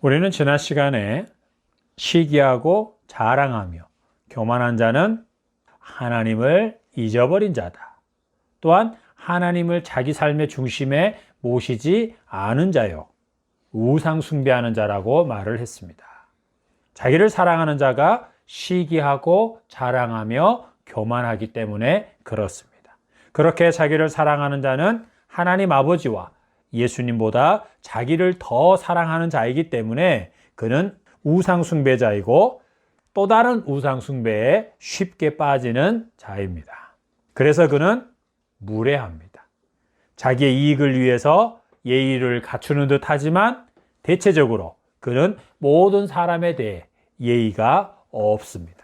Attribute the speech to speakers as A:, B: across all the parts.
A: 우리는 지난 시간에 시기하고 자랑하며 교만한 자는 하나님을 잊어버린 자다. 또한 하나님을 자기 삶의 중심에 모시지 않은 자요, 우상 숭배하는 자라고 말을 했습니다. 자기를 사랑하는 자가 시기하고 자랑하며 교만하기 때문에 그렇습니다. 그렇게 자기를 사랑하는 자는 하나님 아버지와 예수님보다 자기를 더 사랑하는 자이기 때문에 그는 우상 숭배자이고 또 다른 우상 숭배에 쉽게 빠지는 자입니다. 그래서 그는 무례합니다. 자기의 이익을 위해서 예의를 갖추는 듯 하지만 대체적으로 그는 모든 사람에 대해 예의가 없습니다.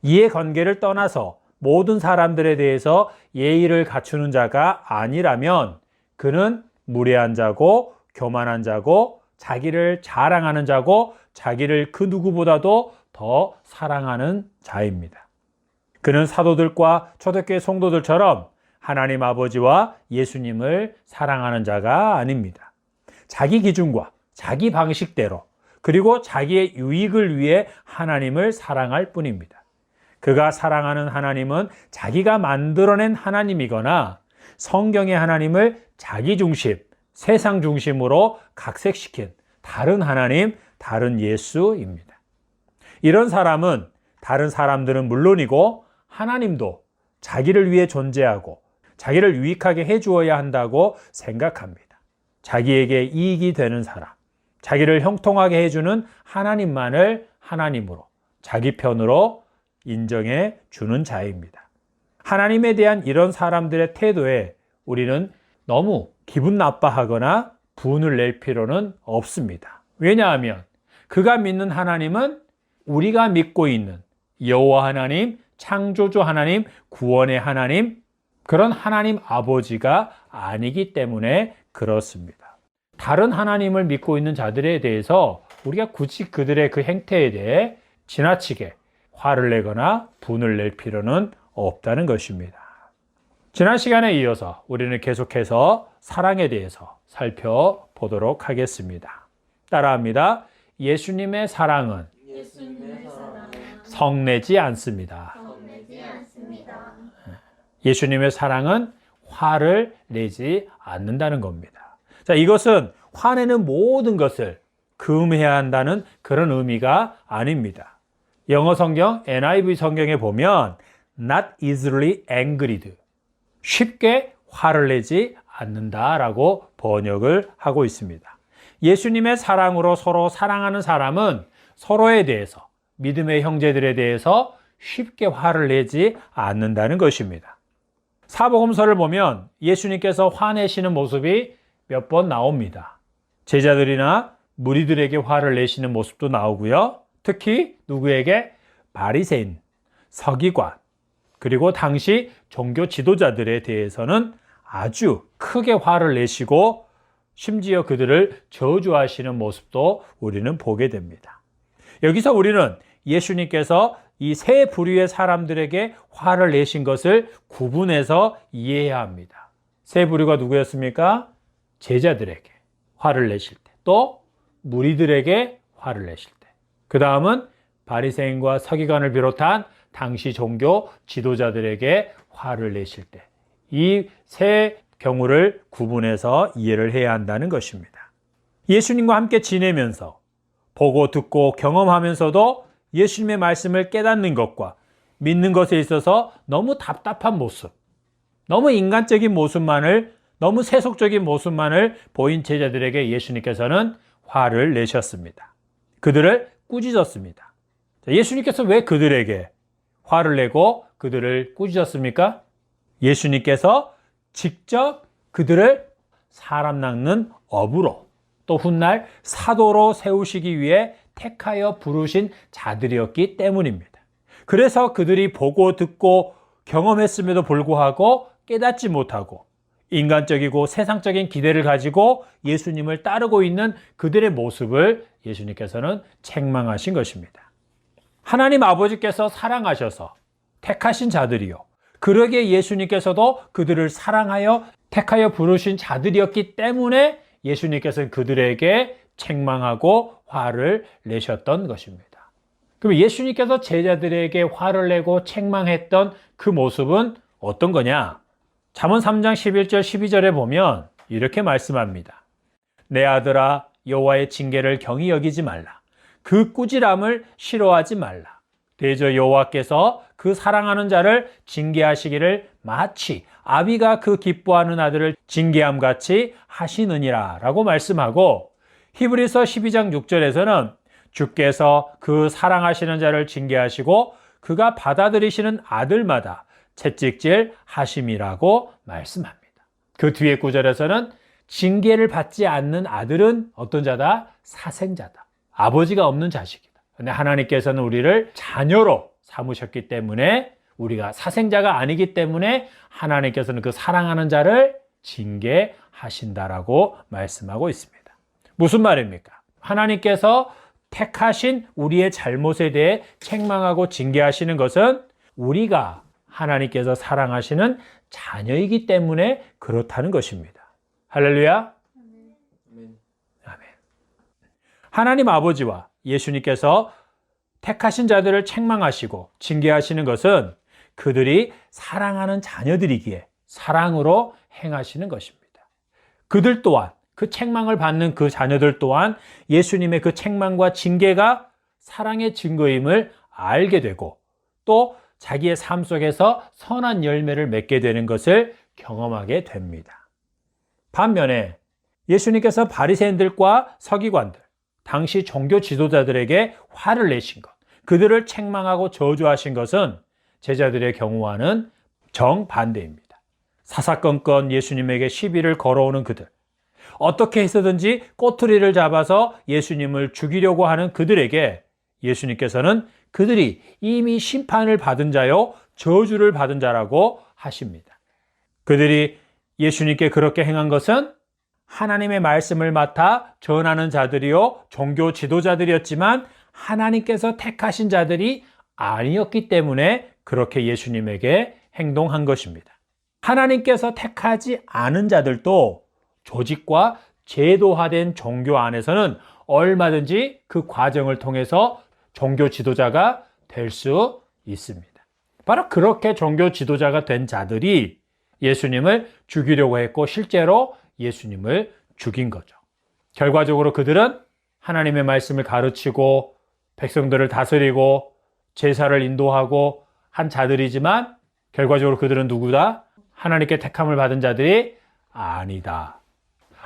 A: 이해관계를 떠나서 모든 사람들에 대해서 예의를 갖추는 자가 아니라면 그는 무례한 자고 교만한 자고 자기를 자랑하는 자고 자기를 그 누구보다도 더 사랑하는 자입니다. 그는 사도들과 초대교회 성도들처럼 하나님 아버지와 예수님을 사랑하는 자가 아닙니다. 자기 기준과 자기 방식대로 그리고 자기의 유익을 위해 하나님을 사랑할 뿐입니다. 그가 사랑하는 하나님은 자기가 만들어낸 하나님이거나 성경의 하나님을 자기 중심, 세상 중심으로 각색시킨 다른 하나님, 다른 예수입니다. 이런 사람은 다른 사람들은 물론이고 하나님도 자기를 위해 존재하고 자기를 유익하게 해주어야 한다고 생각합니다. 자기에게 이익이 되는 사람, 자기를 형통하게 해주는 하나님만을 하나님으로, 자기 편으로 인정해 주는 자입니다. 하나님에 대한 이런 사람들의 태도에 우리는 너무 기분 나빠하거나 분을 낼 필요는 없습니다. 왜냐하면 그가 믿는 하나님은 우리가 믿고 있는 여호와 하나님, 창조주 하나님, 구원의 하나님, 그런 하나님 아버지가 아니기 때문에 그렇습니다. 다른 하나님을 믿고 있는 자들에 대해서 우리가 굳이 그들의 그 행태에 대해 지나치게 화를 내거나 분을 낼 필요는 없다는 것입니다. 지난 시간에 이어서 우리는 계속해서 사랑에 대해서 살펴보도록 하겠습니다. 따라합니다. 예수님의 사랑은 성내지 않습니다. 예수님의 사랑은 화를 내지 않는다는 겁니다. 자, 이것은 화내는 모든 것을 금해야 한다는 그런 의미가 아닙니다. 영어 성경 NIV 성경에 보면 not easily angered, 쉽게 화를 내지 않는다라고 번역을 하고 있습니다. 예수님의 사랑으로 서로 사랑하는 사람은 서로에 대해서, 믿음의 형제들에 대해서 쉽게 화를 내지 않는다는 것입니다. 사복음서를 보면 예수님께서 화내시는 모습이 몇 번 나옵니다. 제자들이나 무리들에게 화를 내시는 모습도 나오고요. 특히 누구에게? 바리새인, 서기관, 그리고 당시 종교 지도자들에 대해서는 아주 크게 화를 내시고 심지어 그들을 저주하시는 모습도 우리는 보게 됩니다. 여기서 우리는 예수님께서 이 세 부류의 사람들에게 화를 내신 것을 구분해서 이해해야 합니다. 세 부류가 누구였습니까? 제자들에게 화를 내실 때, 또 무리들에게 화를 내실 때, 그 다음은 바리새인과 서기관을 비롯한 당시 종교 지도자들에게 화를 내실 때, 이 세 경우를 구분해서 이해를 해야 한다는 것입니다. 예수님과 함께 지내면서 보고 듣고 경험하면서도 예수님의 말씀을 깨닫는 것과 믿는 것에 있어서 너무 답답한 모습, 너무 인간적인 모습만을, 너무 세속적인 모습만을 보인 제자들에게 예수님께서는 화를 내셨습니다. 그들을 꾸짖었습니다. 예수님께서 왜 그들에게 화를 내고 그들을 꾸짖었습니까? 예수님께서 직접 그들을 사람 낚는 어부로, 또 훗날 사도로 세우시기 위해 택하여 부르신 자들이었기 때문입니다. 그래서 그들이 보고 듣고 경험했음에도 불구하고 깨닫지 못하고 인간적이고 세상적인 기대를 가지고 예수님을 따르고 있는 그들의 모습을 예수님께서는 책망하신 것입니다. 하나님 아버지께서 사랑하셔서 택하신 자들이요, 그러기에 예수님께서도 그들을 사랑하여 택하여 부르신 자들이었기 때문에 예수님께서는 그들에게 책망하고 화를 내셨던 것입니다. 그럼 예수님께서 제자들에게 화를 내고 책망했던 그 모습은 어떤 거냐? 잠언 3장 11절 12절에 보면 이렇게 말씀합니다. 내 아들아 여호와의 징계를 경히 여기지 말라. 그 꾸지람을 싫어하지 말라. 대저 여호와께서 그 사랑하는 자를 징계하시기를 마치 아비가 그 기뻐하는 아들을 징계함 같이 하시느니라 라고 말씀하고, 히브리서 12장 6절에서는 주께서 그 사랑하시는 자를 징계하시고 그가 받아들이시는 아들마다 채찍질 하심이라고 말씀합니다. 그 뒤에 구절에서는 징계를 받지 않는 아들은 어떤 자다? 사생자다. 아버지가 없는 자식이다. 근데 하나님께서는 우리를 자녀로 삼으셨기 때문에, 우리가 사생자가 아니기 때문에 하나님께서는 그 사랑하는 자를 징계하신다라고 말씀하고 있습니다. 무슨 말입니까? 하나님께서 택하신 우리의 잘못에 대해 책망하고 징계하시는 것은 우리가 하나님께서 사랑하시는 자녀이기 때문에 그렇다는 것입니다. 할렐루야. 아멘. 하나님 아버지와 예수님께서 택하신 자들을 책망하시고 징계하시는 것은 그들이 사랑하는 자녀들이기에 사랑으로 행하시는 것입니다. 그들 또한, 그 책망을 받는 그 자녀들 또한 예수님의 그 책망과 징계가 사랑의 증거임을 알게 되고 또 자기의 삶 속에서 선한 열매를 맺게 되는 것을 경험하게 됩니다. 반면에 예수님께서 바리새인들과 서기관들, 당시 종교 지도자들에게 화를 내신 것, 그들을 책망하고 저주하신 것은 제자들의 경우와는 정반대입니다. 사사건건 예수님에게 시비를 걸어오는 그들, 어떻게 해서든지 꼬투리를 잡아서 예수님을 죽이려고 하는 그들에게 예수님께서는 그들이 이미 심판을 받은 자요 저주를 받은 자라고 하십니다. 그들이 예수님께 그렇게 행한 것은 하나님의 말씀을 맡아 전하는 자들이요 종교 지도자들이었지만 하나님께서 택하신 자들이 아니었기 때문에 그렇게 예수님에게 행동한 것입니다. 하나님께서 택하지 않은 자들도 조직과 제도화된 종교 안에서는 얼마든지 그 과정을 통해서 종교 지도자가 될 수 있습니다. 바로 그렇게 종교 지도자가 된 자들이 예수님을 죽이려고 했고 실제로 예수님을 죽인 거죠. 결과적으로 그들은 하나님의 말씀을 가르치고 백성들을 다스리고 제사를 인도하고 한 자들이지만 결과적으로 그들은 누구다? 하나님께 택함을 받은 자들이 아니다.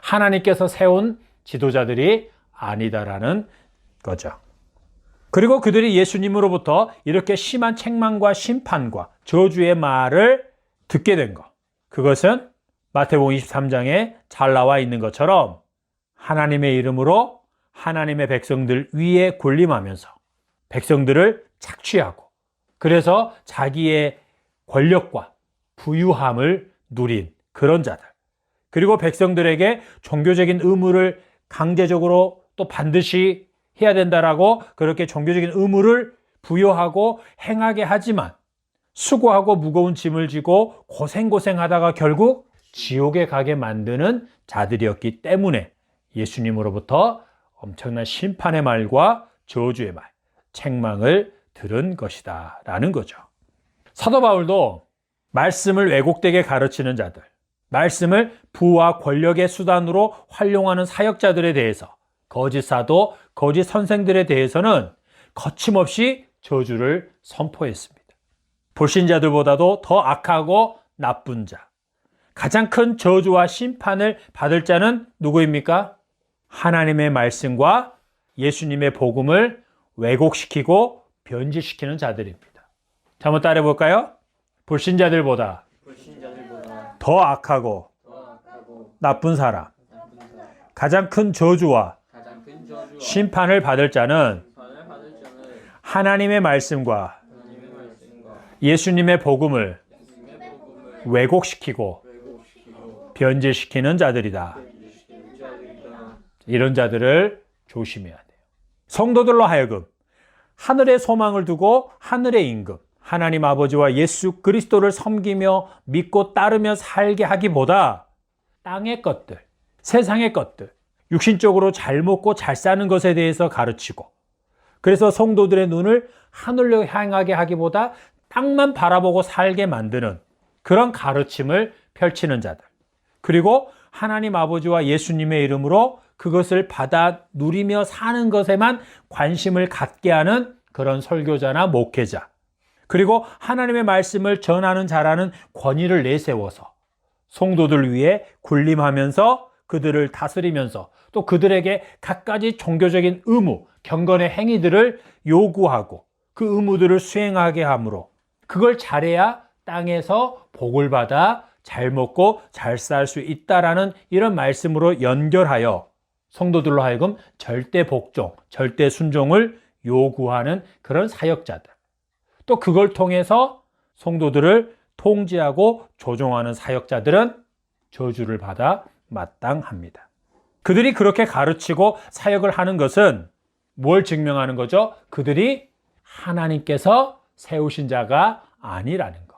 A: 하나님께서 세운 지도자들이 아니다라는 거죠. 그리고 그들이 예수님으로부터 이렇게 심한 책망과 심판과 저주의 말을 듣게 된 것, 그것은 마태복음 23장에 잘 나와 있는 것처럼 하나님의 이름으로 하나님의 백성들 위에 군림하면서 백성들을 착취하고 그래서 자기의 권력과 부유함을 누린 그런 자들, 그리고 백성들에게 종교적인 의무를 강제적으로 또 반드시 해야 된다라고 그렇게 종교적인 의무를 부여하고 행하게 하지만 수고하고 무거운 짐을 지고 고생하다가 결국 지옥에 가게 만드는 자들이었기 때문에 예수님으로부터 엄청난 심판의 말과 저주의 말, 책망을 들은 것이다 라는 거죠. 사도 바울도 말씀을 왜곡되게 가르치는 자들, 말씀을 부와 권력의 수단으로 활용하는 사역자들에 대해서, 거짓 사도, 거짓 선생들에 대해서는 거침없이 저주를 선포했습니다. 불신자들보다도 더 악하고 나쁜 자, 가장 큰 저주와 심판을 받을 자는 누구입니까? 하나님의 말씀과 예수님의 복음을 왜곡시키고 변질시키는 자들입니다. 자, 한번 따라해 볼까요? 불신자들보다 더 악하고 나쁜 사람, 가장 큰 저주와 심판을 받을 자는 하나님의 말씀과 예수님의 복음을 왜곡시키고 변질시키는 자들이다. 이런 자들을 조심해야 돼요. 성도들로 하여금 하늘의 소망을 두고 하늘의 임금, 하나님 아버지와 예수 그리스도를 섬기며 믿고 따르며 살게 하기보다 땅의 것들, 세상의 것들, 육신적으로 잘 먹고 잘 사는 것에 대해서 가르치고, 그래서 성도들의 눈을 하늘로 향하게 하기보다 땅만 바라보고 살게 만드는 그런 가르침을 펼치는 자들, 그리고 하나님 아버지와 예수님의 이름으로 그것을 받아 누리며 사는 것에만 관심을 갖게 하는 그런 설교자나 목회자, 그리고 하나님의 말씀을 전하는 자라는 권위를 내세워서 성도들 위해 군림하면서 그들을 다스리면서 또 그들에게 갖가지 종교적인 의무, 경건의 행위들을 요구하고 그 의무들을 수행하게 하므로 그걸 잘해야 땅에서 복을 받아 잘 먹고 잘 살 수 있다라는 이런 말씀으로 연결하여 성도들로 하여금 절대 복종, 절대 순종을 요구하는 그런 사역자들, 또 그걸 통해서 성도들을 통제하고 조종하는 사역자들은 저주를 받아 마땅합니다. 그들이 그렇게 가르치고 사역을 하는 것은 뭘 증명하는 거죠? 그들이 하나님께서 세우신 자가 아니라는 것.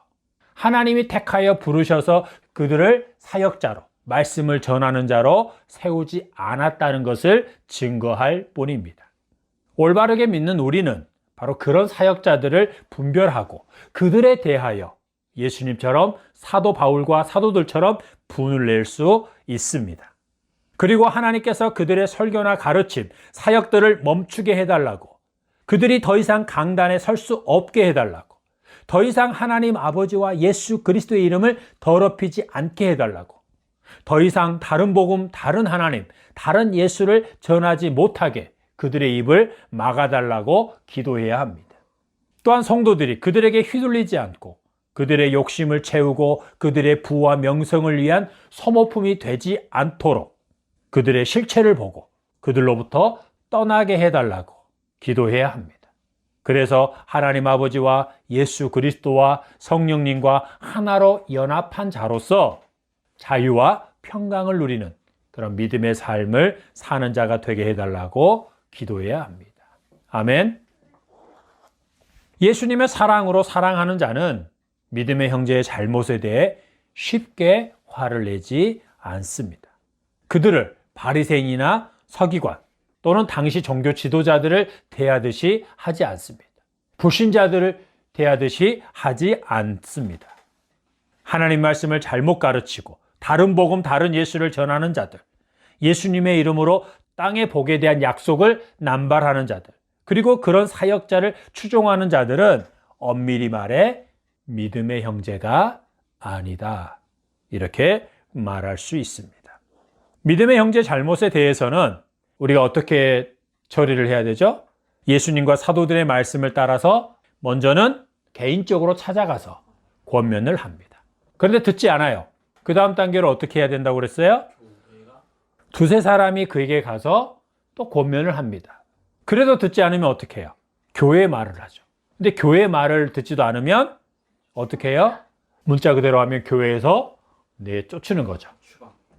A: 하나님이 택하여 부르셔서 그들을 사역자로, 말씀을 전하는 자로 세우지 않았다는 것을 증거할 뿐입니다. 올바르게 믿는 우리는 바로 그런 사역자들을 분별하고 그들에 대하여 예수님처럼 사도 바울과 사도들처럼 분을 낼 수 있습니다. 그리고 하나님께서 그들의 설교나 가르침, 사역들을 멈추게 해달라고, 그들이 더 이상 강단에 설 수 없게 해달라고, 더 이상 하나님 아버지와 예수 그리스도의 이름을 더럽히지 않게 해달라고, 더 이상 다른 복음, 다른 하나님, 다른 예수를 전하지 못하게 그들의 입을 막아달라고 기도해야 합니다. 또한 성도들이 그들에게 휘둘리지 않고 그들의 욕심을 채우고 그들의 부와 명성을 위한 소모품이 되지 않도록 그들의 실체를 보고 그들로부터 떠나게 해달라고 기도해야 합니다. 그래서 하나님 아버지와 예수 그리스도와 성령님과 하나로 연합한 자로서 자유와 평강을 누리는 그런 믿음의 삶을 사는 자가 되게 해달라고 기도해야 합니다. 아멘. 예수님의 사랑으로 사랑하는 자는 믿음의 형제의 잘못에 대해 쉽게 화를 내지 않습니다. 그들을 바리새인이나 서기관 또는 당시 종교 지도자들을 대하듯이 하지 않습니다. 불신자들을 대하듯이 하지 않습니다. 하나님 말씀을 잘못 가르치고 다른 복음, 다른 예수를 전하는 자들, 예수님의 이름으로 땅의 복에 대한 약속을 남발하는 자들, 그리고 그런 사역자를 추종하는 자들은 엄밀히 말해 믿음의 형제가 아니다. 이렇게 말할 수 있습니다. 믿음의 형제 잘못에 대해서는 우리가 어떻게 처리를 해야 되죠? 예수님과 사도들의 말씀을 따라서 먼저는 개인적으로 찾아가서 권면을 합니다. 그런데 듣지 않아요. 그 다음 단계로 어떻게 해야 된다고 그랬어요? 두세 사람이 그에게 가서 또 권면을 합니다. 그래도 듣지 않으면 어떻게 해요? 교회의 말을 하죠. 근데 교회의 말을 듣지도 않으면 어떻게 해요? 문자 그대로 하면 교회에서 내쫓는 거죠.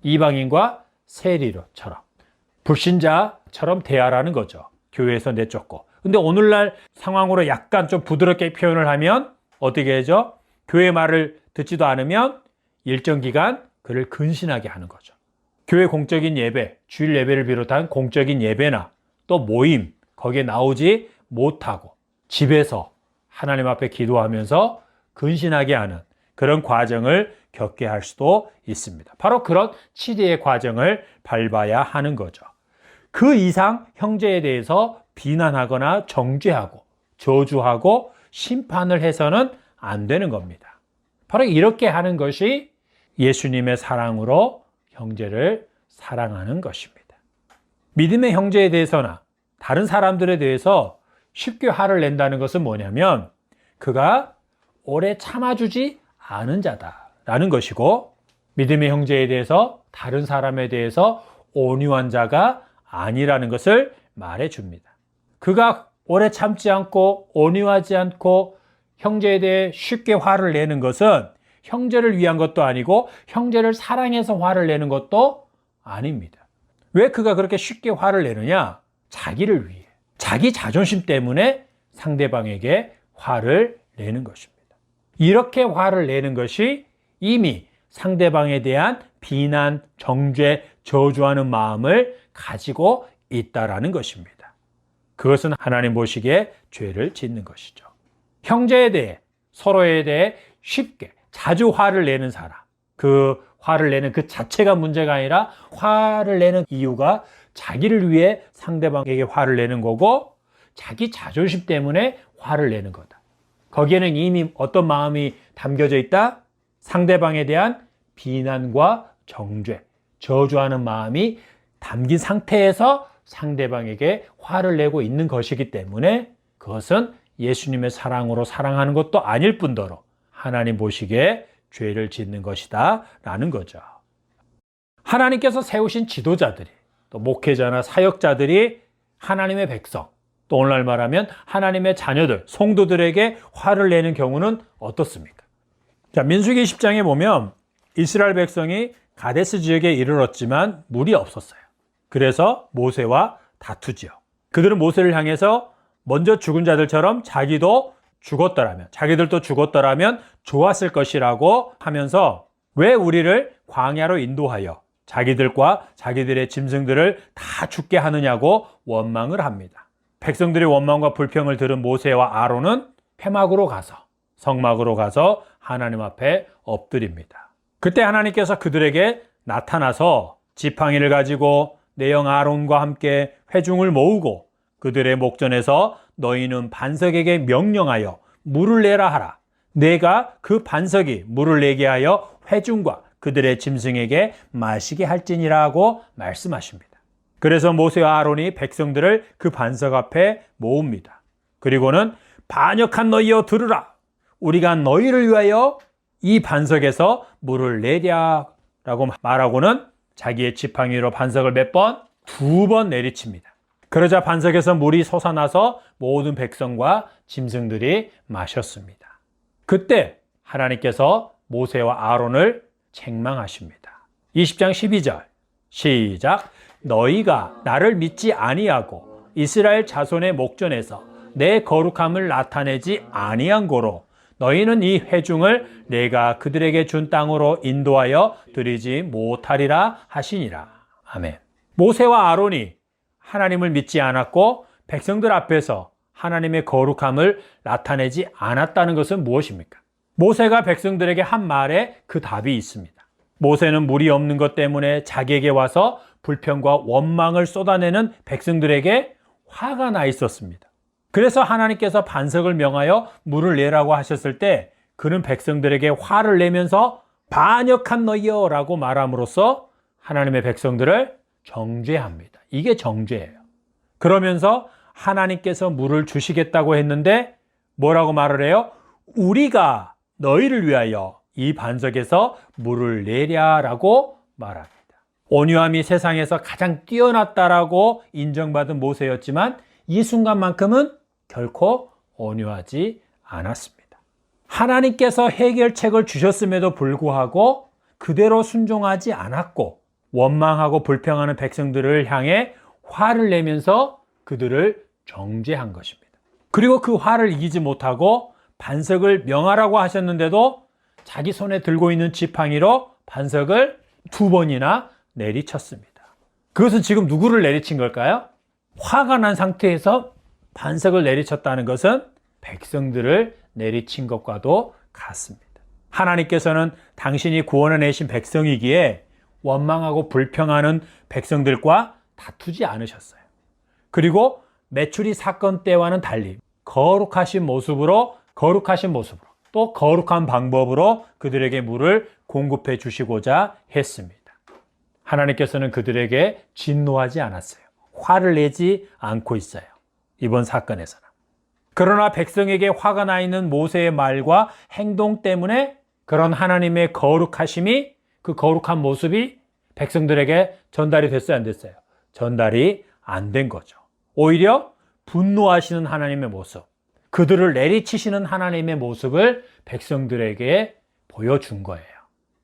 A: 이방인과 세리로처럼 불신자처럼 대하라는 거죠. 교회에서 내쫓고. 근데 오늘날 상황으로 약간 좀 부드럽게 표현을 하면 어떻게 하죠? 교회 말을 듣지도 않으면 일정 기간 그를 근신하게 하는 거죠. 교회 공적인 예배, 주일 예배를 비롯한 공적인 예배나 또 모임, 거기에 나오지 못하고 집에서 하나님 앞에 기도하면서 근신하게 하는 그런 과정을 겪게 할 수도 있습니다. 바로 그런 치리의 과정을 밟아야 하는 거죠. 그 이상 형제에 대해서 비난하거나 정죄하고 저주하고 심판을 해서는 안 되는 겁니다. 바로 이렇게 하는 것이 예수님의 사랑으로 형제를 사랑하는 것입니다. 믿음의 형제에 대해서나 다른 사람들에 대해서 쉽게 화를 낸다는 것은 뭐냐면 그가 오래 참아주지 않은 자다라는 것이고, 믿음의 형제에 대해서 다른 사람에 대해서 온유한 자가 아니라는 것을 말해줍니다. 그가 오래 참지 않고 온유하지 않고 형제에 대해 쉽게 화를 내는 것은 형제를 위한 것도 아니고 형제를 사랑해서 화를 내는 것도 아닙니다. 왜 그가 그렇게 쉽게 화를 내느냐? 자기를 위해, 자기 자존심 때문에 상대방에게 화를 내는 것입니다. 이렇게 화를 내는 것이 이미 상대방에 대한 비난, 정죄, 저주하는 마음을 가지고 있다라는 것입니다. 그것은 하나님 보시기에 죄를 짓는 것이죠. 형제에 대해, 서로에 대해 쉽게, 자주 화를 내는 사람, 그 화를 내는 그 자체가 문제가 아니라 화를 내는 이유가 자기를 위해 상대방에게 화를 내는 거고 자기 자존심 때문에 화를 내는 거다. 거기에는 이미 어떤 마음이 담겨져 있다? 상대방에 대한 비난과 정죄, 저주하는 마음이 담긴 상태에서 상대방에게 화를 내고 있는 것이기 때문에 그것은 예수님의 사랑으로 사랑하는 것도 아닐 뿐더러 하나님 보시기에 죄를 짓는 것이다 라는 거죠. 하나님께서 세우신 지도자들이, 또 목회자나 사역자들이 하나님의 백성, 또 오늘날 말하면 하나님의 자녀들, 성도들에게 화를 내는 경우는 어떻습니까? 자, 민수기 10장에 보면 이스라엘 백성이 가데스 지역에 이르렀지만 물이 없었어요. 그래서 모세와 다투지요. 그들은 모세를 향해서 먼저 죽은 자들처럼 자기들도 죽었더라면 좋았을 것이라고 하면서 왜 우리를 광야로 인도하여 자기들과 자기들의 짐승들을 다 죽게 하느냐고 원망을 합니다. 백성들의 원망과 불평을 들은 모세와 아론은 성막으로 가서 하나님 앞에 엎드립니다. 그때 하나님께서 그들에게 나타나서 지팡이를 가지고 내 형 아론과 함께 회중을 모으고 그들의 목전에서 너희는 반석에게 명령하여 물을 내라 하라. 내가 그 반석이 물을 내게 하여 회중과 그들의 짐승에게 마시게 할지니라고 말씀하십니다. 그래서 모세와 아론이 백성들을 그 반석 앞에 모읍니다. 그리고는 반역한 너희여 들으라. 우리가 너희를 위하여 이 반석에서 물을 내랴 라고 말하고는 자기의 지팡이로 반석을 몇 번? 2번 내리칩니다. 그러자 반석에서 물이 솟아나서 모든 백성과 짐승들이 마셨습니다. 그때 하나님께서 모세와 아론을 책망하십니다. 20장 12절 시작. 너희가 나를 믿지 아니하고 이스라엘 자손의 목전에서 내 거룩함을 나타내지 아니한 고로 너희는 이 회중을 내가 그들에게 준 땅으로 인도하여 드리지 못하리라 하시니라. 아멘. 모세와 아론이 하나님을 믿지 않았고 백성들 앞에서 하나님의 거룩함을 나타내지 않았다는 것은 무엇입니까? 모세가 백성들에게 한 말에 그 답이 있습니다. 모세는 물이 없는 것 때문에 자기에게 와서 불평과 원망을 쏟아내는 백성들에게 화가 나 있었습니다. 그래서 하나님께서 반석을 명하여 물을 내라고 하셨을 때 그는 백성들에게 화를 내면서 반역한 너희여 라고 말함으로써 하나님의 백성들을 정죄합니다. 이게 정죄예요. 그러면서 하나님께서 물을 주시겠다고 했는데 뭐라고 말을 해요? 우리가 너희를 위하여 이 반석에서 물을 내랴라고 말합니다. 온유함이 세상에서 가장 뛰어났다라고 인정받은 모세였지만 이 순간만큼은 결코 온유하지 않았습니다. 하나님께서 해결책을 주셨음에도 불구하고 그대로 순종하지 않았고 원망하고 불평하는 백성들을 향해 화를 내면서 그들을 정죄한 것입니다. 그리고 그 화를 이기지 못하고 반석을 명하라고 하셨는데도 자기 손에 들고 있는 지팡이로 반석을 2번이나 내리쳤습니다. 그것은 지금 누구를 내리친 걸까요? 화가 난 상태에서 반석을 내리쳤다는 것은 백성들을 내리친 것과도 같습니다. 하나님께서는 당신이 구원해내신 백성이기에 원망하고 불평하는 백성들과 다투지 않으셨어요. 그리고 메추리 사건 때와는 달리 거룩하신 모습으로 또 거룩한 방법으로 그들에게 물을 공급해 주시고자 했습니다. 하나님께서는 그들에게 진노하지 않았어요. 화를 내지 않고 있어요. 이번 사건에서는. 그러나 백성에게 화가 나 있는 모세의 말과 행동 때문에 그런 하나님의 거룩하심이, 그 거룩한 모습이 백성들에게 전달이 됐어요, 안 됐어요? 전달이 안 된 거죠. 오히려 분노하시는 하나님의 모습, 그들을 내리치시는 하나님의 모습을 백성들에게 보여준 거예요.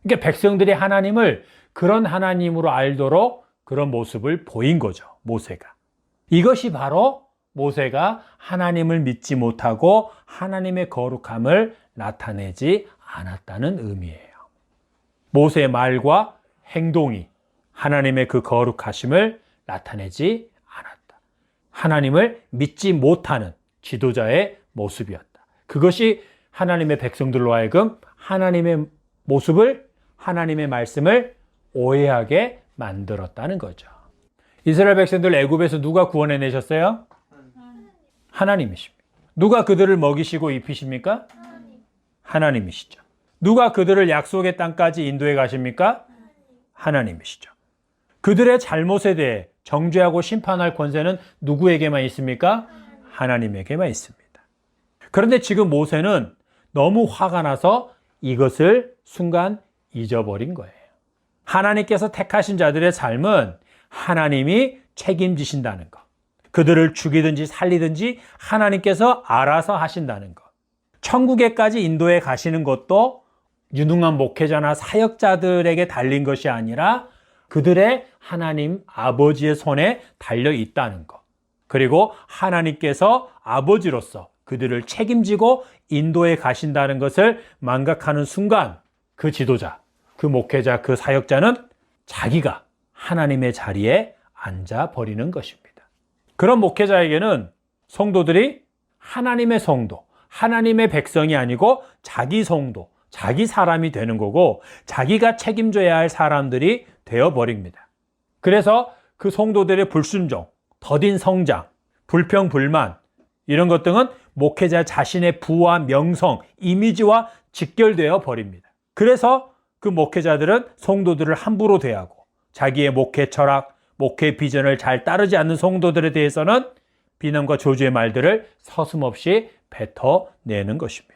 A: 그러니까 백성들이 하나님을 그런 하나님으로 알도록 그런 모습을 보인 거죠, 모세가. 이것이 바로 모세가 하나님을 믿지 못하고 하나님의 거룩함을 나타내지 않았다는 의미예요. 모세의 말과 행동이 하나님의 그 거룩하심을 나타내지 않았다. 하나님을 믿지 못하는 지도자의 모습이었다. 그것이 하나님의 백성들로 하여금 하나님의 모습을, 하나님의 말씀을 오해하게 만들었다는 거죠. 이스라엘 백성들 애굽에서 누가 구원해내셨어요? 하나님이십니다. 누가 그들을 먹이시고 입히십니까? 하나님이시죠. 누가 그들을 약속의 땅까지 인도해 가십니까? 하나님이시죠. 그들의 잘못에 대해 정죄하고 심판할 권세는 누구에게만 있습니까? 하나님에게만 있습니다. 그런데 지금 모세는 너무 화가 나서 이것을 순간 잊어버린 거예요. 하나님께서 택하신 자들의 삶은 하나님이 책임지신다는 것. 그들을 죽이든지 살리든지 하나님께서 알아서 하신다는 것. 천국에까지 인도해 가시는 것도 유능한 목회자나 사역자들에게 달린 것이 아니라 그들의 하나님 아버지의 손에 달려 있다는 것. 그리고 하나님께서 아버지로서 그들을 책임지고 인도해 가신다는 것을 망각하는 순간 그 지도자, 그 목회자, 그 사역자는 자기가 하나님의 자리에 앉아버리는 것입니다. 그런 목회자에게는 성도들이 하나님의 성도, 하나님의 백성이 아니고 자기 성도, 자기 사람이 되는 거고 자기가 책임져야 할 사람들이 되어버립니다. 그래서 그 성도들의 불순종, 더딘 성장, 불평, 불만 이런 것 등은 목회자 자신의 부와 명성, 이미지와 직결되어 버립니다. 그래서 그 목회자들은 성도들을 함부로 대하고 자기의 목회 철학, 목회 비전을 잘 따르지 않는 성도들에 대해서는 비난과 저주의 말들을 서슴없이 뱉어내는 것입니다.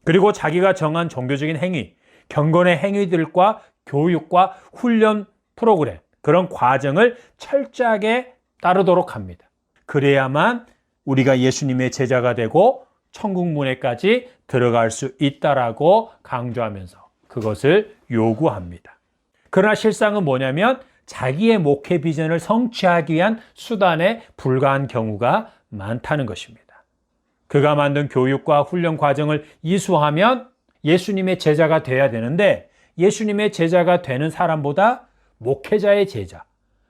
A: 그리고 자기가 정한 종교적인 행위, 경건의 행위들과 교육과 훈련 프로그램, 그런 과정을 철저하게 따르도록 합니다. 그래야만 우리가 예수님의 제자가 되고 천국 문에까지 들어갈 수 있다라고 강조하면서 그것을 요구합니다. 그러나 실상은 뭐냐면 자기의 목회 비전을 성취하기 위한 수단에 불과한 경우가 많다는 것입니다. 그가 만든 교육과 훈련 과정을 이수하면 예수님의 제자가 돼야 되는데 예수님의 제자가 되는 사람보다 목회자의 제자,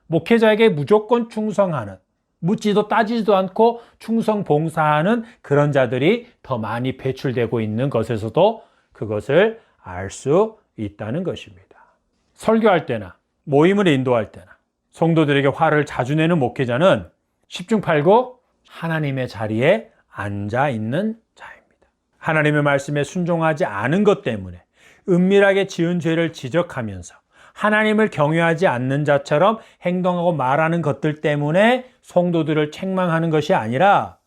A: 목회자에게 무조건 충성하는, 묻지도 따지지도 않고 충성 봉사하는 그런 자들이 더 많이 배출되고 있는 것에서도 그것을 알 수 있다는 것입니다. 설교할 때나 모임을 인도할 때나 성도들에게 화를 자주 내는 목회자는 10중 8구 하나님의 자리에 앉아 있는 자입니다. 하나님의 말씀에 순종하지 않은 것 때문에 은밀하게 지은 죄를 지적하면서 하나님을 경외하지 않는 자처럼 행동하고 말하는 것들 때문에 성도들을 책망하는 것이 아니라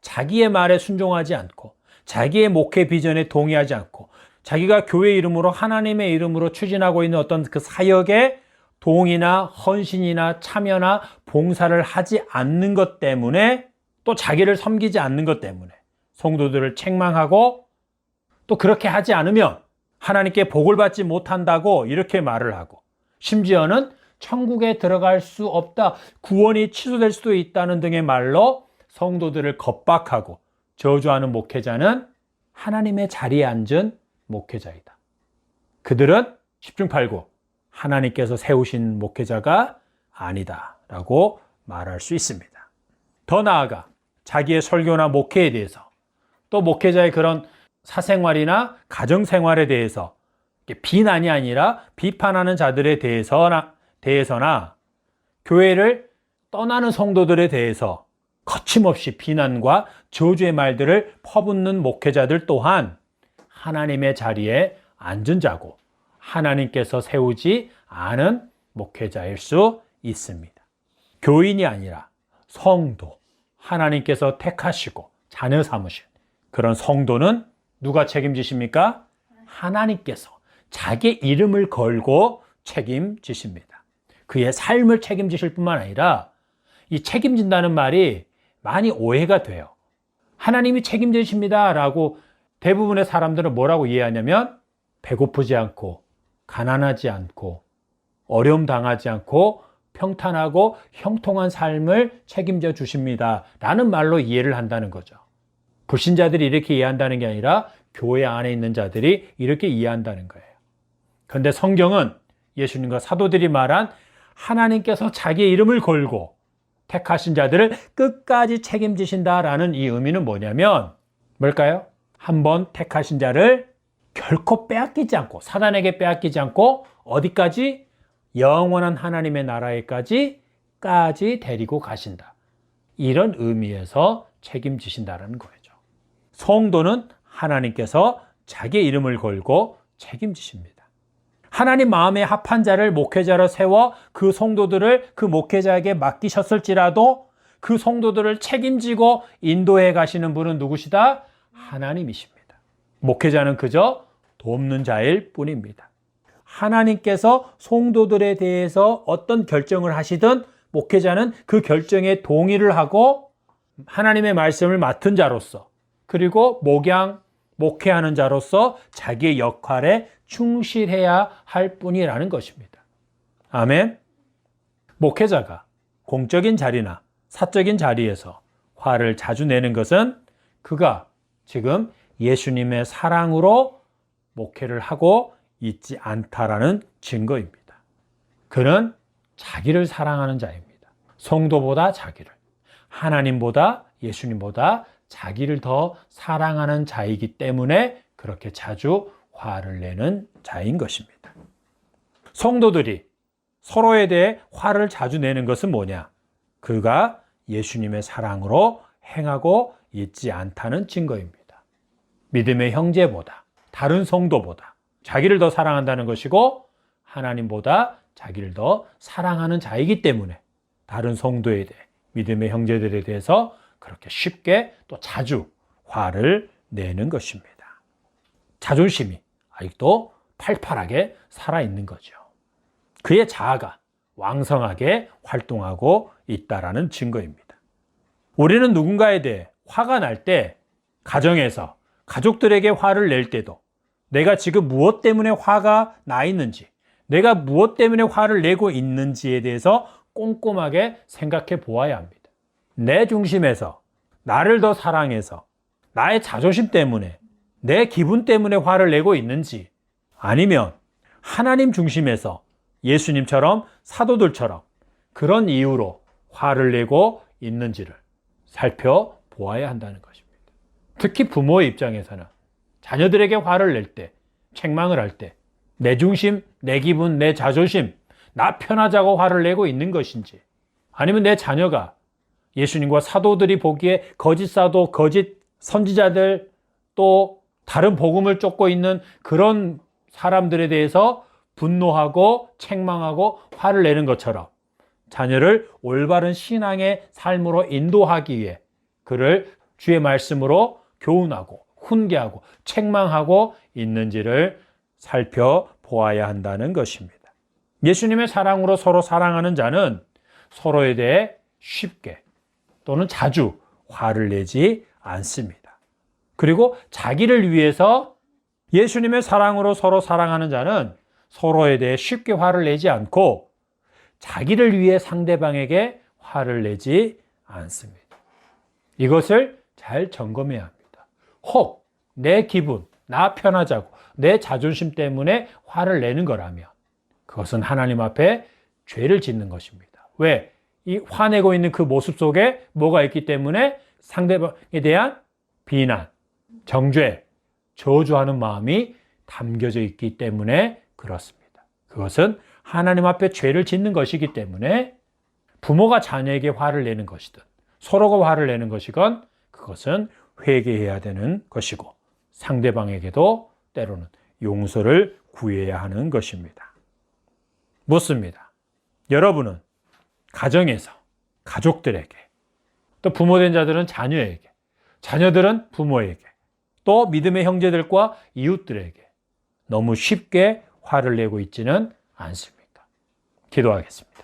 A: 자기의 말에 순종하지 않고 자기의 목회 비전에 동의하지 않고 자기가 교회 이름으로 하나님의 이름으로 추진하고 있는 어떤 그 사역에 동의나 헌신이나 참여나 봉사를 하지 않는 것 때문에 또 자기를 섬기지 않는 것 때문에 성도들을 책망하고 또 그렇게 하지 않으면 하나님께 복을 받지 못한다고 이렇게 말을 하고 심지어는 천국에 들어갈 수 없다, 구원이 취소될 수도 있다는 등의 말로 성도들을 겁박하고 저주하는 목회자는 하나님의 자리에 앉은 목회자이다. 그들은 10중 8구 하나님께서 세우신 목회자가 아니다라고 말할 수 있습니다. 더 나아가 자기의 설교나 목회에 대해서 또 목회자의 그런 사생활이나 가정생활에 대해서 비난이 아니라 비판하는 자들에 대해서나 교회를 떠나는 성도들에 대해서 거침없이 비난과 저주의 말들을 퍼붓는 목회자들 또한 하나님의 자리에 앉은 자고 하나님께서 세우지 않은 목회자일 수 있습니다. 교인이 아니라 성도, 하나님께서 택하시고 자녀 삼으신 그런 성도는 누가 책임지십니까? 하나님께서 자기 이름을 걸고 책임지십니다. 그의 삶을 책임지실 뿐만 아니라 이 책임진다는 말이 많이 오해가 돼요. 하나님이 책임지십니다 라고 대부분의 사람들은 뭐라고 이해하냐면 배고프지 않고 가난하지 않고 어려움 당하지 않고 평탄하고 형통한 삶을 책임져 주십니다 라는 말로 이해를 한다는 거죠. 불신자들이 이렇게 이해한다는 게 아니라 교회 안에 있는 자들이 이렇게 이해한다는 거예요. 그런데 성경은 예수님과 사도들이 말한 하나님께서 자기의 이름을 걸고 택하신 자들을 끝까지 책임지신다라는 이 의미는 뭐냐면 뭘까요? 한번 택하신 자를 결코 빼앗기지 않고 사단에게 빼앗기지 않고 어디까지? 영원한 하나님의 나라에까지 데리고 가신다. 이런 의미에서 책임지신다라는 거죠. 성도는 하나님께서 자기의 이름을 걸고 책임지십니다. 하나님 마음에 합한 자를 목회자로 세워 그 성도들을 그 목회자에게 맡기셨을지라도 그 성도들을 책임지고 인도해 가시는 분은 누구시다? 하나님이십니다. 목회자는 그저 돕는 자일 뿐입니다. 하나님께서 성도들에 대해서 어떤 결정을 하시든 목회자는 그 결정에 동의를 하고 하나님의 말씀을 맡은 자로서 그리고 목회하는 자로서 자기의 역할에 충실해야 할 뿐이라는 것입니다. 아멘. 목회자가 공적인 자리나 사적인 자리에서 화를 자주 내는 것은 그가 지금 예수님의 사랑으로 목회를 하고 있지 않다라는 증거입니다. 그는 자기를 사랑하는 자입니다. 성도보다 자기를, 하나님보다 예수님보다 자기를 더 사랑하는 자이기 때문에 그렇게 자주 화를 내는 자인 것입니다. 성도들이 서로에 대해 화를 자주 내는 것은 뭐냐? 그가 예수님의 사랑으로 행하고 있지 않다는 증거입니다. 믿음의 형제보다, 다른 성도보다 자기를 더 사랑한다는 것이고 하나님보다 자기를 더 사랑하는 자이기 때문에 다른 성도에 대해, 믿음의 형제들에 대해서 그렇게 쉽게 또 자주 화를 내는 것입니다. 자존심이 아직도 팔팔하게 살아있는 거죠. 그의 자아가 왕성하게 활동하고 있다라는 증거입니다. 우리는 누군가에 대해 화가 날 때 가정에서 가족들에게 화를 낼 때도 내가 지금 무엇 때문에 화가 나 있는지, 내가 무엇 때문에 화를 내고 있는지에 대해서 꼼꼼하게 생각해 보아야 합니다. 내 중심에서 나를 더 사랑해서 나의 자존심 때문에 내 기분 때문에 화를 내고 있는지 아니면 하나님 중심에서 예수님처럼 사도들처럼 그런 이유로 화를 내고 있는지를 살펴보아야 한다는 것입니다. 특히 부모의 입장에서는 자녀들에게 화를 낼 때, 책망을 할 때 내 중심, 내 기분, 내 자존심, 나 편하자고 화를 내고 있는 것인지 아니면 내 자녀가 예수님과 사도들이 보기에 거짓 사도, 거짓 선지자들 또 다른 복음을 쫓고 있는 그런 사람들에 대해서 분노하고 책망하고 화를 내는 것처럼 자녀를 올바른 신앙의 삶으로 인도하기 위해 그를 주의 말씀으로 교훈하고 훈계하고 책망하고 있는지를 살펴보아야 한다는 것입니다. 예수님의 사랑으로 서로 사랑하는 자는 서로에 대해 쉽게 또는 자주 화를 내지 않습니다. 그리고 자기를 위해서 예수님의 사랑으로 서로 사랑하는 자는 서로에 대해 쉽게 화를 내지 않고 자기를 위해 상대방에게 화를 내지 않습니다. 이것을 잘 점검해야 합니다. 혹 내 기분, 나 편하자고 내 자존심 때문에 화를 내는 거라면 그것은 하나님 앞에 죄를 짓는 것입니다. 왜? 이 화내고 있는 그 모습 속에 뭐가 있기 때문에 상대방에 대한 비난, 정죄, 저주하는 마음이 담겨져 있기 때문에 그렇습니다. 그것은 하나님 앞에 죄를 짓는 것이기 때문에 부모가 자녀에게 화를 내는 것이든 서로가 화를 내는 것이건 그것은 회개해야 되는 것이고 상대방에게도 때로는 용서를 구해야 하는 것입니다. 묻습니다. 여러분은 가정에서 가족들에게 또 부모된 자들은 자녀에게 자녀들은 부모에게 또 믿음의 형제들과 이웃들에게 너무 쉽게 화를 내고 있지는 않습니까? 기도하겠습니다.